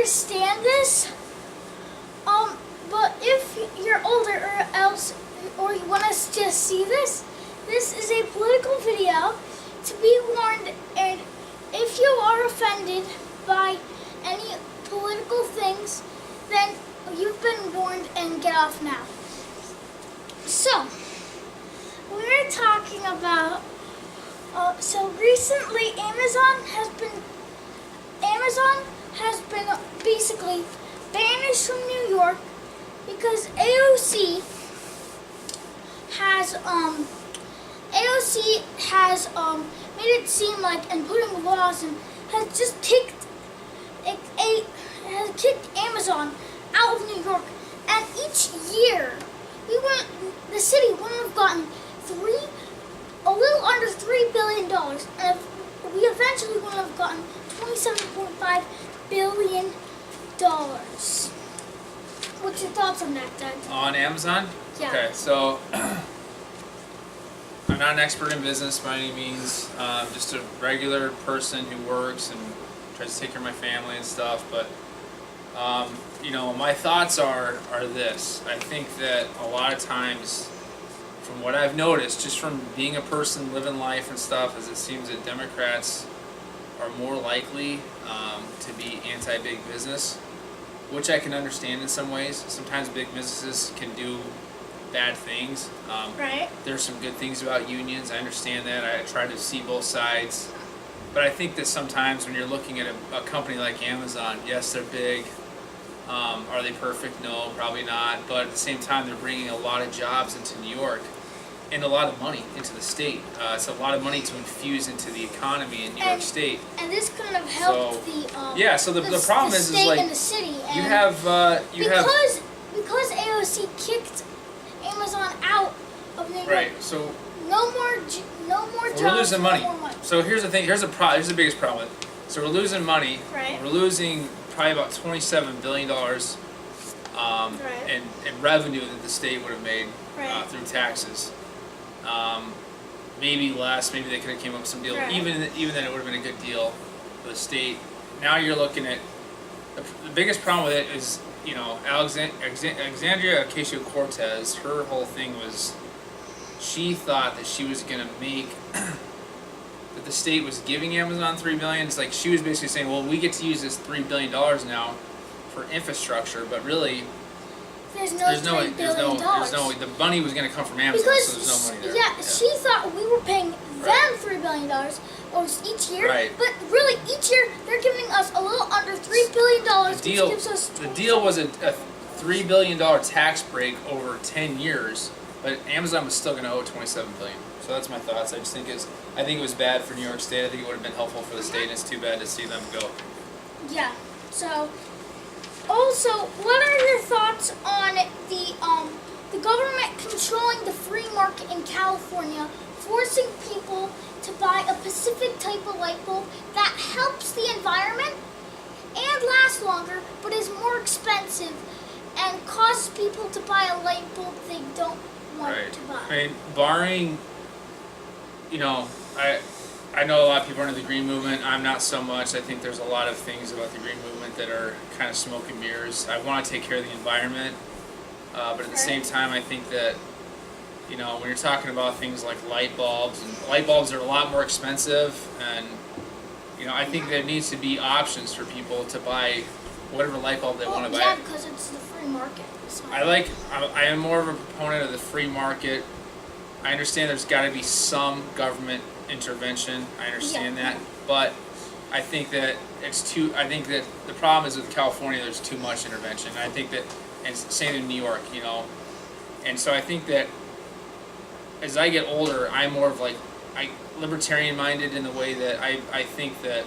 understand this. But if you're older or you want us to see this, this is a political video to be warned, and if you are offended by any political things, then you've been warned and get off now. So, we're talking about, so recently Amazon has been basically banished from New York because AOC has made it seem like, and putting laws and has just kicked Amazon out of New York, and each year the city wouldn't have gotten a little under $3 billion, and we eventually wouldn't have gotten $27.5 billion. What's your thoughts on that, Dad? On Amazon? Yeah. Okay, so I'm not an expert in business by any means. Just a regular person who works and tries to take care of my family and stuff. But my thoughts are this. I think that a lot of times, from what I've noticed, just from being a person living life and stuff, is it seems that Democrats are more likely to be anti-big business, which I can understand in some ways. Sometimes big businesses can do bad things. Right. There's some good things about unions. I understand that. I try to see both sides. But I think that sometimes when you're looking at a company like Amazon, yes, they're big. Are they perfect? No, probably not. But at the same time, they're bringing a lot of jobs into New York and a lot of money into the state. It's a lot of money to infuse into the economy in New York State. And this kind of helped So the problem the is state like and the city. you have because AOC kicked Amazon out of New York. Right. So no more jobs. we're losing money. No more money. So here's the thing. Here's the biggest problem. So we're losing money. Right. We're losing probably about $27 billion in revenue that the state would have made through taxes. Maybe less. Maybe they could have came up with some deal. Right. Even then, it would have been a good deal for the state. Now you're looking at the biggest problem with it is, Alexandria Ocasio-Cortez. Her whole thing was she thought that she was going to make that the state was giving Amazon $3 billion. It's like she was basically saying, well, we get to use this $3 billion now for infrastructure, but really there's no the money was going to come from Amazon, because so there's no money there. Yeah, she thought we were paying them $3 billion each year, Right. but really each year they're giving us a little under $3 billion, which gives us The deal was a $3 billion tax break over 10 years, but Amazon was still going to owe $27 billion. So that's my thoughts. I think it was bad for New York State. I think it would have been helpful for the state, and it's too bad to see them go. Yeah. So, also, what are your thoughts on the government controlling the free market in California, forcing people to buy a specific type of light bulb that helps the environment and lasts longer, but is more expensive and causes people to buy a light bulb they don't want to buy? I mean, barring, I know a lot of people are into the green movement. I'm not so much. I think there's a lot of things about the green movement that are kind of smoke and mirrors. I want to take care of the environment, but at the same time, I think that, when you're talking about things like light bulbs, and light bulbs are a lot more expensive, and, I think there needs to be options for people to buy whatever light bulb they want to buy. Yeah, because it's the free market. I am more of a proponent of the free market. I understand there's got to be some government intervention. I understand that, but I think that I think that the problem is with California, there's too much intervention. I think that, and same in New York, and so I think that as I get older, I'm more of libertarian minded in the way that I think that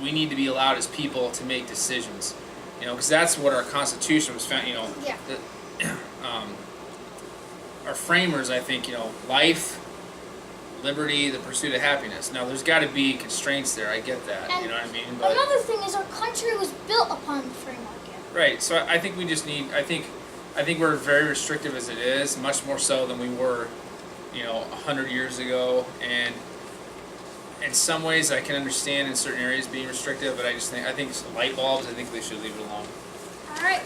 we need to be allowed as people to make decisions, because that's what our Constitution was found. Our framers, I think, life, liberty, the pursuit of happiness. Now, there's got to be constraints there. I get that. And you know what I mean? But another thing is our country was built upon the free market. right. So I think we just need. I think we're very restrictive as it is, much more so than we were, 100 years ago. in some ways I can understand in certain areas being restrictive, but I think light bulbs, I think they should leave it alone. All right.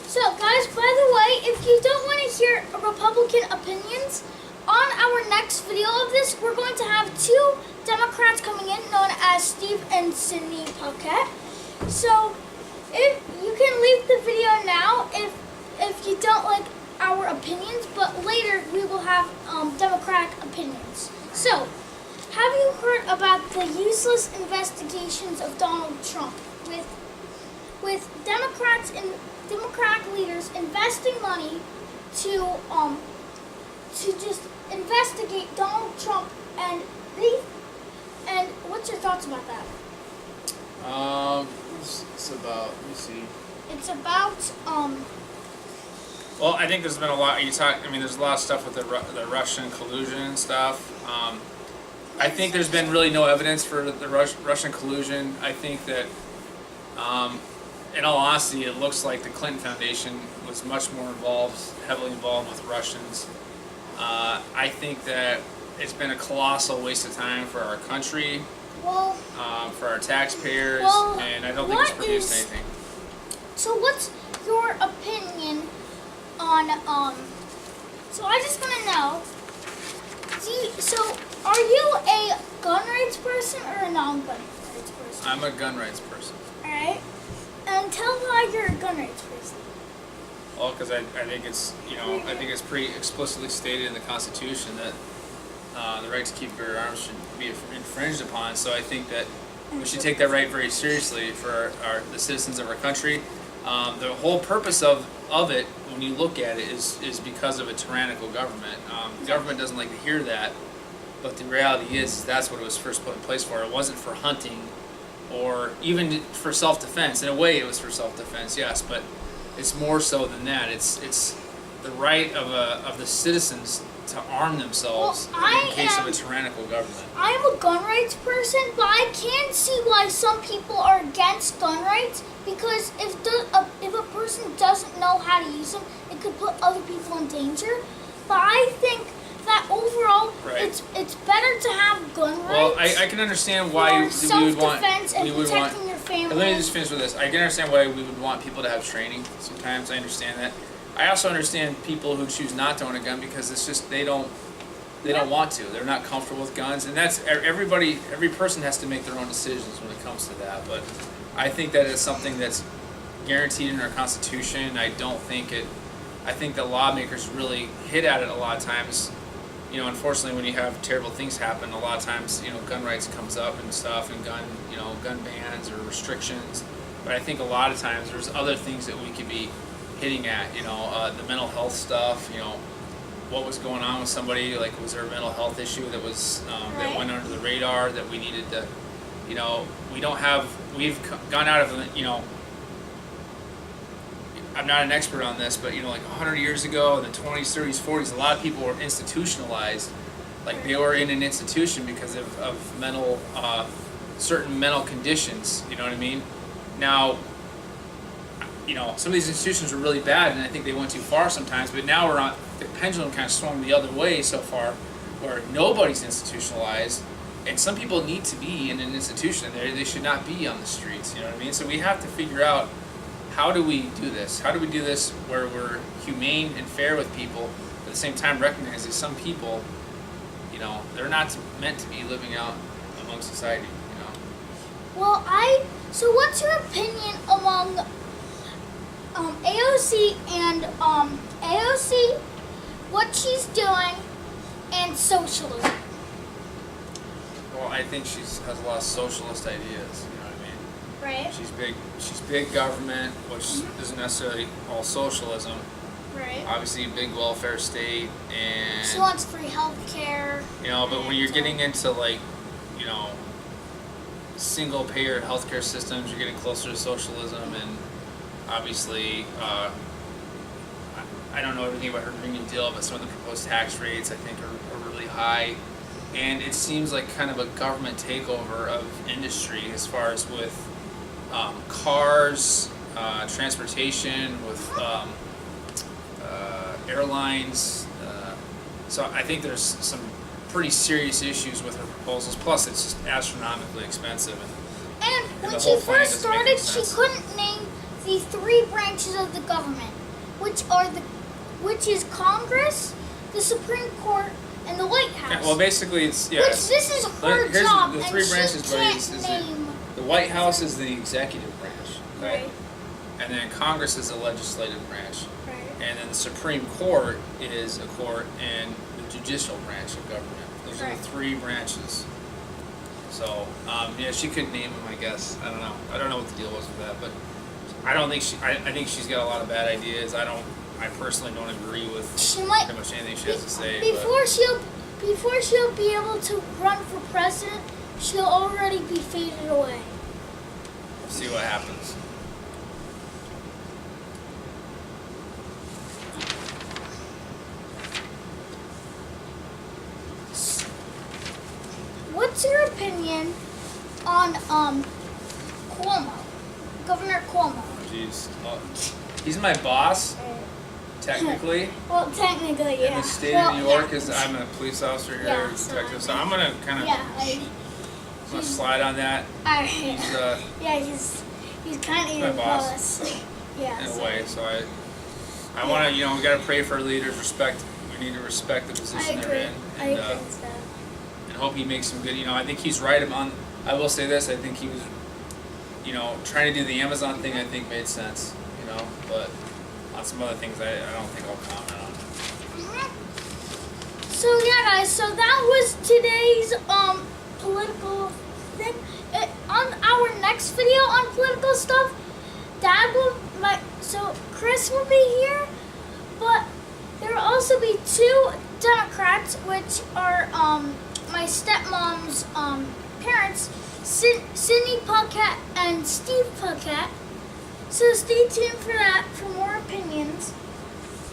So, guys, by the way, if you don't want to hear Republican opinions, on our next video of this, we're going to have two Democrats coming in, known as Steve and Sydney Paquette. So, if you can leave the video now if you don't like our opinions, but later we will have Democratic opinions. So, have you heard about the useless investigations of Donald Trump with Democratic leaders investing money to just investigate Donald Trump and what's your thoughts about that? It's about, let me see. It's about Well, I think there's been a lot. There's a lot of stuff with the Russian collusion and stuff. I think there's been really no evidence for the Russian collusion. I think that, in all honesty, it looks like the Clinton Foundation was much more heavily involved with Russians. I think that it's been a colossal waste of time for our country, for our taxpayers, and I don't think it's produced anything. So what's your opinion on, so I just want to know, are you a gun rights person or a non-gun rights person? I'm a gun rights person. Alright, and tell why you're a gun rights person. Well, because I think it's, I think it's pretty explicitly stated in the Constitution that the right to keep bear arms should be infringed upon. So I think that we should take that right very seriously for the citizens of our country. The whole purpose of it, when you look at it, is because of a tyrannical government. The government doesn't like to hear that, but the reality is that's what it was first put in place for. It wasn't for hunting or even for self-defense. In a way, it was for self-defense, yes, but it's more so than that. It's the right of the citizens to arm themselves in case of a tyrannical government. I am a gun rights person, but I can see why some people are against gun rights, because if a person doesn't know how to use them, it could put other people in danger. But I think that overall, it's better to have gun rights. Well, I can understand why we would want self-defense and protecting your family. Let me just finish with this. I can understand why we would want people to have training. Sometimes I understand that. I also understand people who choose not to own a gun because it's just they don't want to. They're not comfortable with guns, and that's every person has to make their own decisions when it comes to that. But I think that it's something that's guaranteed in our Constitution. I think the lawmakers really hit at it a lot of times. Unfortunately, when you have terrible things happen, a lot of times, gun rights comes up and stuff, and gun bans or restrictions. But I think a lot of times there's other things that we could be hitting at, the mental health stuff, what was going on with somebody, like was there a mental health issue that was, that went under the radar that we needed to, we've gone out of, I'm not an expert on this, but like 100 years ago, in the 20s, 30s, 40s, a lot of people were institutionalized. Like they were in an institution because of mental, certain mental conditions. You know what I mean? Now, some of these institutions were really bad, and I think they went too far sometimes. But now the pendulum kind of swung the other way so far, where nobody's institutionalized, and some people need to be in an institution. They should not be on the streets. You know what I mean? So we have to figure out, how do we do this? How do we do this where we're humane and fair with people, but at the same time recognize that some people, they're not meant to be living out among society, Well, so what's your opinion among AOC and AOC, what she's doing, and socialism? Well, I think she has a lot of socialist ideas, Right. She's big government, which isn't necessarily all socialism. Right. Obviously, big welfare state, and she wants free health care. But when you're getting into single payer healthcare systems, you're getting closer to socialism, and obviously, I don't know everything about her Green New Deal, but some of the proposed tax rates I think are really high, and it seems like kind of a government takeover of industry as far as with cars, transportation, with airlines. So I think there's some pretty serious issues with her proposals. Plus, it's just astronomically expensive. And the when whole she plan first doesn't make any started, she sense. couldn't name the 3 branches of the government, which is Congress, the Supreme Court, and the White House. Yeah, well, basically, it's which this is her here's job, the and 3 she branches, buddy. can't Is name. the White House is the executive branch, Right. and then Congress is the legislative branch, Right. and then the Supreme Court is a court, and the judicial branch of government. Those are Right. the 3 branches. So, yeah, she couldn't name them, I guess. I don't know. I don't know what the deal was with that, but I don't think I think she's got a lot of bad ideas. I personally don't agree with She might pretty much anything she has to say. before she'll be able to run for president. She'll already be faded away. But we'll see what happens. What's your opinion on Cuomo, Governor Cuomo? Oh, jeez. He's my boss, technically. Well, technically, yeah. In the state Well, of New York, yeah. is I'm a police officer here, Yeah, so detective. So I I'm gonna kind of Yeah, slide on that. He's yeah, he's kind of my your boss. boss. Yeah. in a so way. So I want to, we got to pray for our leaders. We need to respect the I position agree. they're in, I and agree with that. and hope he makes some good. I think he's right on. I will say this. I think he was, trying to do the Amazon thing. I think made sense. But on some other things, I don't think I'll comment on. So yeah, guys. So that was today's political thing. On our next video on political stuff, so Chris will be here, but there will also be 2 Democrats, which are my stepmom's parents, Sydney Puckett and Steve Puckett. So stay tuned for that for more opinions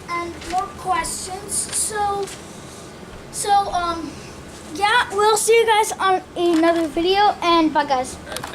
and more questions. So yeah, we'll see you guys on another video, and bye guys. All right, thanks.